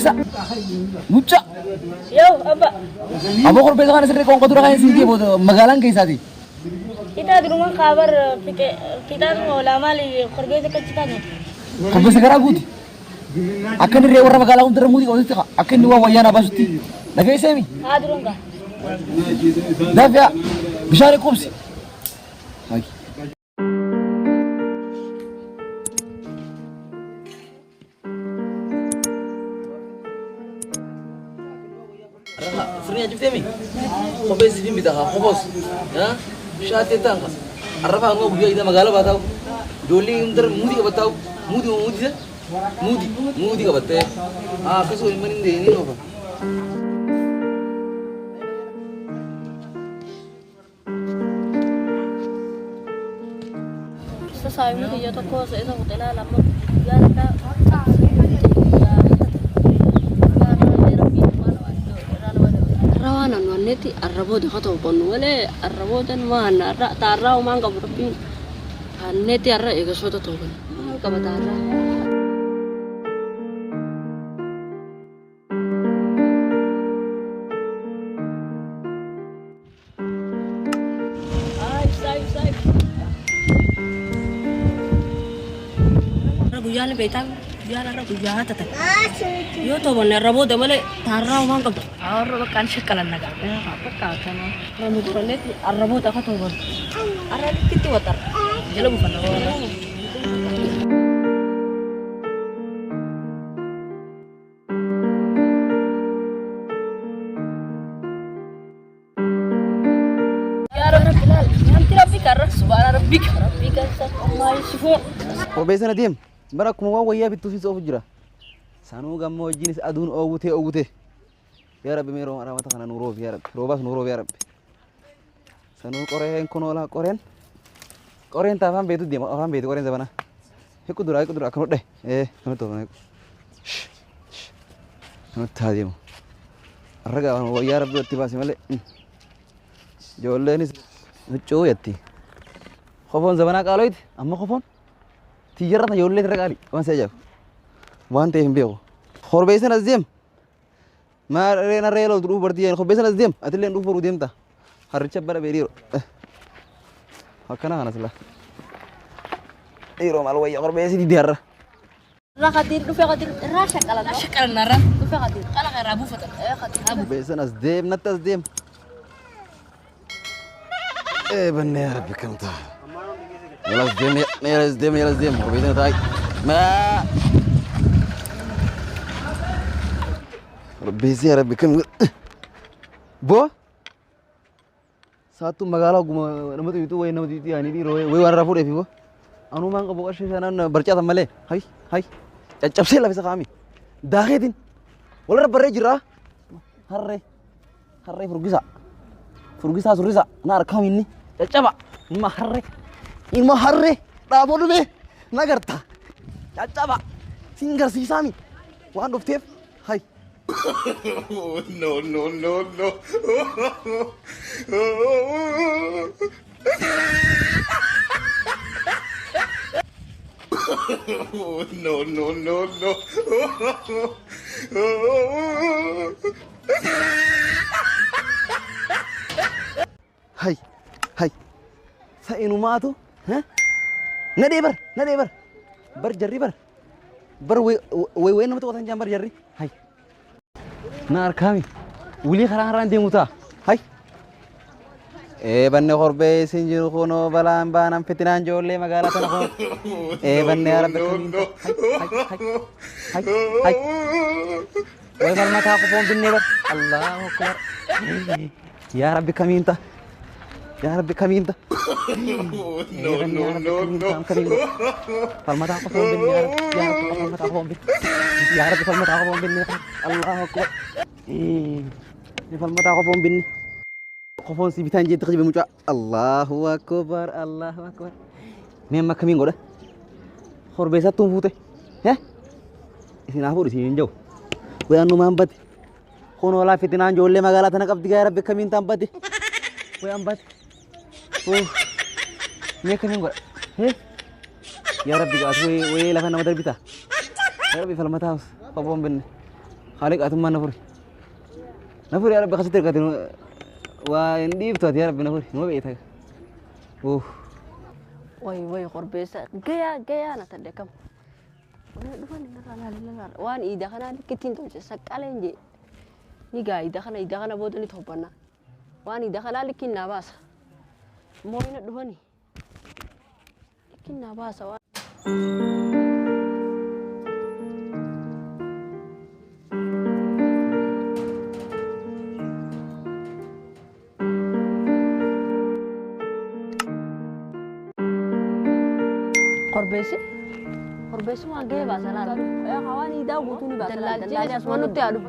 bisa mucha Yo, apa? abo korbeesa kana sirrii konkotura kan isin deebo magaalaan keessaati Kita di rumah kabar kita mau lama li korbeesa kecitanya. korbeesa garaa guuti akka inni ree warra magaalaa hundara muutii qabatutti akka inni waa wayyaanaa baasutti dhageesseemi Di rumah. daafiyaa bishaan qubsi Sering aja temi, kopi sini minta kopos, ya, syate tangga. Arab aku buat kita magala batau, doli unter mudi ka batau, mudi sih, mudi ka batte. Kesu ini ini apa? Saya ini dia tu kau saya hotel lama, ya kita. Rawanan waneti arrabooda ka tawbannu wale arraboodan waan arra taarraa maan qabu rabbiin hanneeti arra eegashoota tawban maal qaba taarraa Saib guyyaan beektaa guyyaan arra guyyaa tata yoo tawbanne arrabooda malee taarraa maan qabu Arroba kan shakalan naga. Apa kana? Ramu durane arrobo ta ka togon. Arali kiti watar. Jelo bukan wala. Ya Rabbi Bilal, nanti Rabbi karra subhana rabbika rabbika ma yasifun. Kobeesa na deem bara kuma waa wayyaa bittuu fi soofu jira sanuu gammoo wajjinis aduun oowwutee يا رب ميرو أنا ما تخنا نورو يا رب روباس نورو يا رب سنو قرين كنولا قرين تفهم بيتو ديما أفهم بيتو قرين زبانا هيكو درا كنو ده كنو تو كنو تاديمو الرجال هو يا رب تباسي ماله جولني نشوف يتي خفون زبانا قالويت أما خفون تيجرنا جولني ترى ما سيجاو وان تهم بيو خربيسنا الزيم ما رينا ريلو دروب برديان خو بيسنا زديم اتلين دروب بروديم تا هرچ بره بيريرو هكنا انا سلا ايرو مالو يا قرب يسي ديار را خاطر دو فقط را شكل نرا دو فقط قال غير ابو فتح خاطر ابو بيسنا زديم نتا زديم بني يا ربي كنت يلا زديم يلا زديم بيسنا تاي ما ربي يا ربي كم بو ساتو مغالا نمت يتو وين نمت يتو يعني دي روي وان رافو دي بو انو مان قبو قش شانان برچا تمله هاي چچبسي لا بيسا خامي داخيدين ولا ربره جرا هري فرغيسا سوريسا نار كاميني چچبا ما هري دابو دبي نغرتا چچبا سينگر سيسامي وان دوفتيف هاي no. No. هاي ساينو ماتو ها نديبر بر جري بر وي نمت وطن جامبر جري هاي نار كامي ولي خران ديموتا هاي بني خربي سنجر خونو بلان بانم فتنان جولي مغالا تنخون بني يا رب هاي وي فالما تاقفون بالنبر الله أكبر يا رب كمينتا يا ربي كمين ده No, no, no, no. فالمتع قفون بني يا رب يا رب فالمتع قفون بني يا رب فالمتع قفون بني الله أكبر فالمتع قفون بني قفون سيبتان جيد تخجب مجا الله أكبر الله أكبر مين ما كمين قوله خربيسة تنفوته ها إسنا أفور إسنا جو ويانو مامبت خون ولا فتنان جو اللي مقالاتنا قبضي يا رب كمين تنبتي ويانبت مين كمين قوله يا ربي قاعد وي لفنا مدر بيتا يا ربي فالمتع قفون بني خالق أتم نفر يا ربي خسيت القتل وندي بتوت يا ربي نفر ما بيتها way qorbeesa gaya na tadde kam dhufan la waan ida kana kitin to sakalen je ni ga ida kana bodani tobanna waan ida kana likin na basa moyna dhufani likin na basa قربيسي ما جاي باسلا يا خواني دا غوتوني باسلا دلالي اسمانو تيادو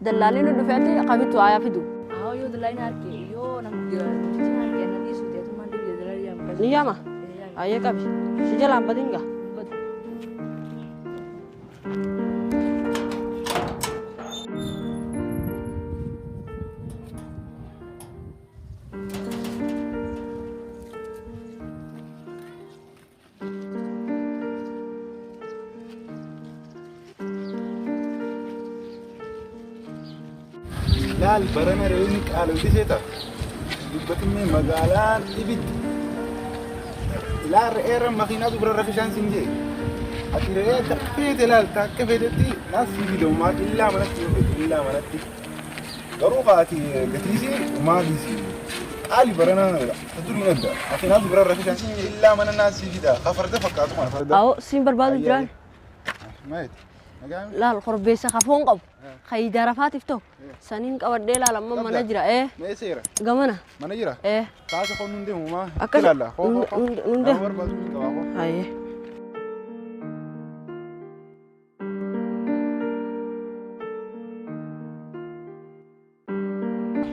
دلالي نو دفعتي قبيتو آيا فيدو يو دلالي هاركي يو نمجي هاركي انا دي سودي اتمان دي دلالي يام نياما آيا كابي سجلام بدينغا لا البرنا رينك على وجهته بتمي مقالان إبد لا رأينا مخينات برا رفيشان سنجي أتريا تكفيت لا تكفيت تي ناس يجدوا ما إلا منتي إلا منتي قروباتي قتيسي وما بيسي علي برنا تدري نبدأ مخينات برا رفيشان سنجي إلا من الناس يجدا خفرت فكاتو ما فرد أو سين بربادو جران مايت لا القربيسة خافون قب خيدا رفات يفتو سنين قبل لا لما ما نجرا ما يصير قمنا ما نجرا تعال خون ندي وما أكل لا ندي هاي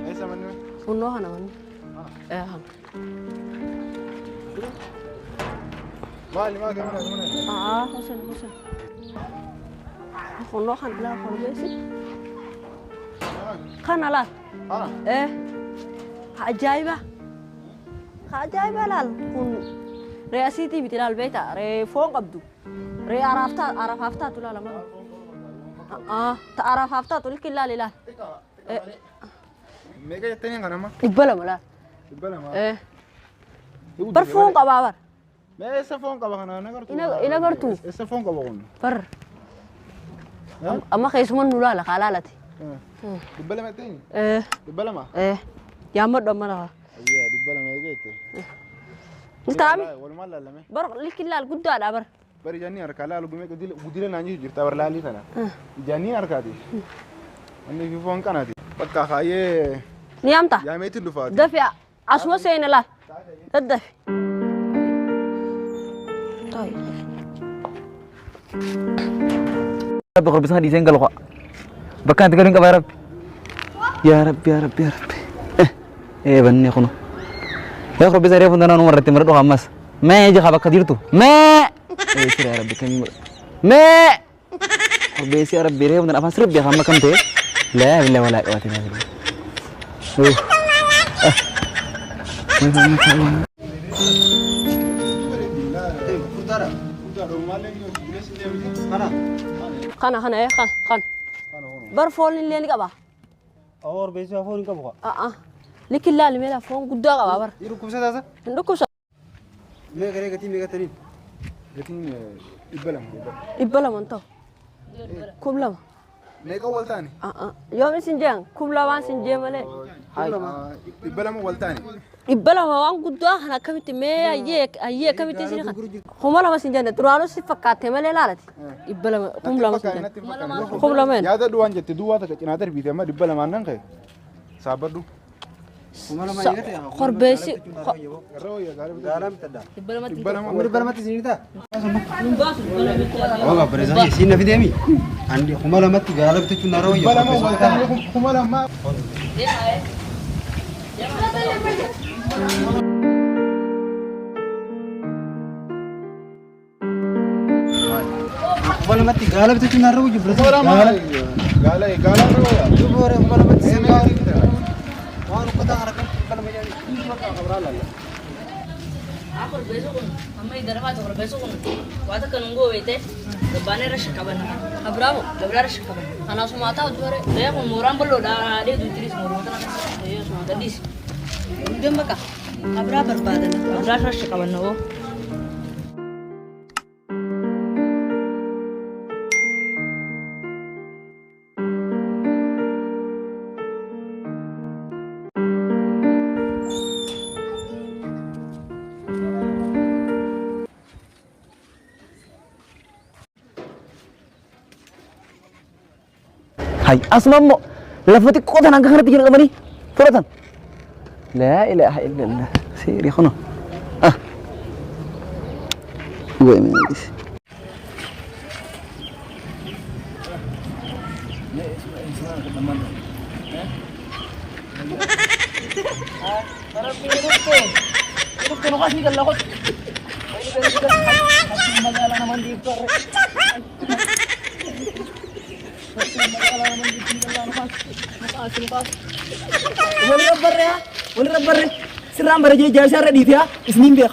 ايش منو ونو هنا من هم ما كمان حسن ونو هنا لا قربيسي خنا لا عجايبة لال كون رئاسيتي بتلال بيتا ري فوق قبضو ري عرفافتا تلا لما تعرفافتا تقول كلا لا ميجا يتنين أنا ما إقبله ملا ما برفون قبابر ما يسافون قبنا أنا قرتو إلى قرتو يسافون قبون بر أما خيسمون نولا لا خالاتي إقبله ما تاني إقبله ما يا مد ما لا أيه إقبله ما يجيته أنت عمي ولا ما لا لا بر لكلا الجود على بر bari jani arkala lu gume gudile nanji jirta warlali tana jani arkadi anni fi fon kanati bakka khaye نيامتا يا ميت اللفات دفع عشوة سنة لا تدفع طيب رب قرب سهدي سنقل قا بكان تقولين يا رب يا رب يا رب يا رب إيه بني خنو يا قرب سهدي فندنا نمر تمرد وخمس ما يجي خبك كديرتو ما إيه سير يا رب كم ما قرب سهدي يا رب بيره فندنا أفاس رب يا خم كم تي لا بالله ولا قوة إلا بالله خنا إيه خن برفون اللي نقبا اور بيسا فون كبقى لكن لا الملا فون قد قبا بر يروكم سداسة عندكم شو ما غير قتيم قتلين قتيم يبلا من تو كم لما ما يقول ثاني يوم سنجان كم لما سنجان ماله يبلا ما قول ثاني يبلا ما وان قد أنا كميت ما أيه كميت سنين هم لما سنجان ترانو سفكات ماله لا يبلا كم لما سنجان كم لما يا ده دوان جت دوا تك جنادر بيته ما يبلا ما ننخ صابر دو Korbeesi. Balamatti sinita. Oga presenti sinna fidemi. Andi kumalamatti galabtu chuna royo. Kumalama. Kumalamatti galabtu chuna royo. Gala royo. Jubore kumalamatti sinna. Wanu kota arakan kumalamaya. Aku besok mama idara mah tuh besok waktu kenunggu itu depannya rasa kapan abramo lebar rasa kapan anak semua tahu tuh dia murang belum dah dia tuh jadi semua orang dia semua tadi dia mereka abra berbadan abra rasa kapan no Hai, asmammo lafati kota nangka kana tigil kamani furatan la ilaha illallah siri khono ah gue min dis Boleh rubber ya, seram beraja jasa ready ya, isnim biar.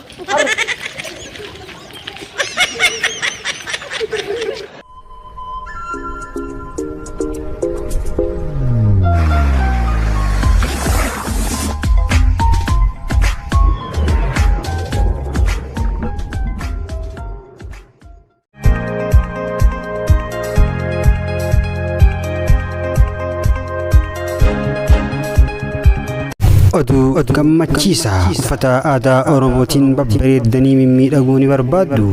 Oduu gammachiisaa uffata aadaa Oromootiin babbareeddanii mimmiidhaguun barbaaddu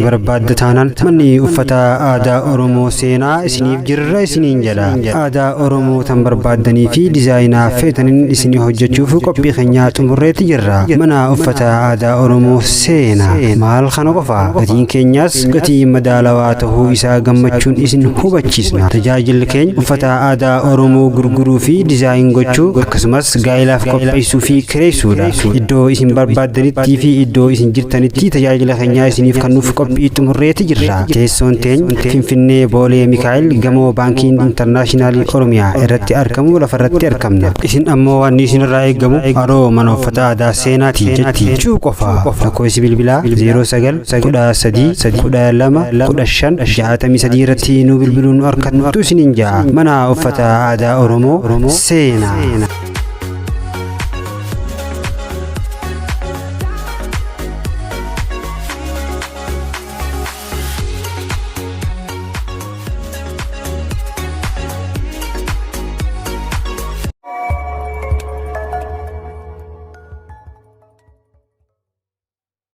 barbaadda taanaan manni uffata aadaa Oromoo seenaa isiniif jirra isiniin jedha aadaa Oromoo tan barbaaddanii fi dizaayinaa feetaniin isinii hojjechuuf qophii keenyaa xumurreetti jirra mana uffata aadaa Oromoo seenaa maal kana qofa gatiin keenyaas gatii madaalawaa ta'uu isaa gammachuun isin hubachiisna tajaajilli keenya uffata aadaa Oromoo gurguruu fi dizaayin gochuu akkasumas gaa'elaaf qopheessuu fi kireessuudha iddoo isin barbaaddanitti fi iddoo isin jirtanitti tajaajila keenyaa isiniif kennuuf qophii xumurreetti jirra teessoon teenya Finfinnee Boolee Mikaa'el gamoo baankiin intarnaashinaal Oromiyaa irratti argamu lafarratti argamna isin ammoo waan isinirraa eegamu haroo mana uffata aadaa seenaati jechuu qofa lakkoofsi bilbilaa 09 irratti nu bilbiluun harkattu isiniin ja'a mana uffata aadaa Oromoo seenaa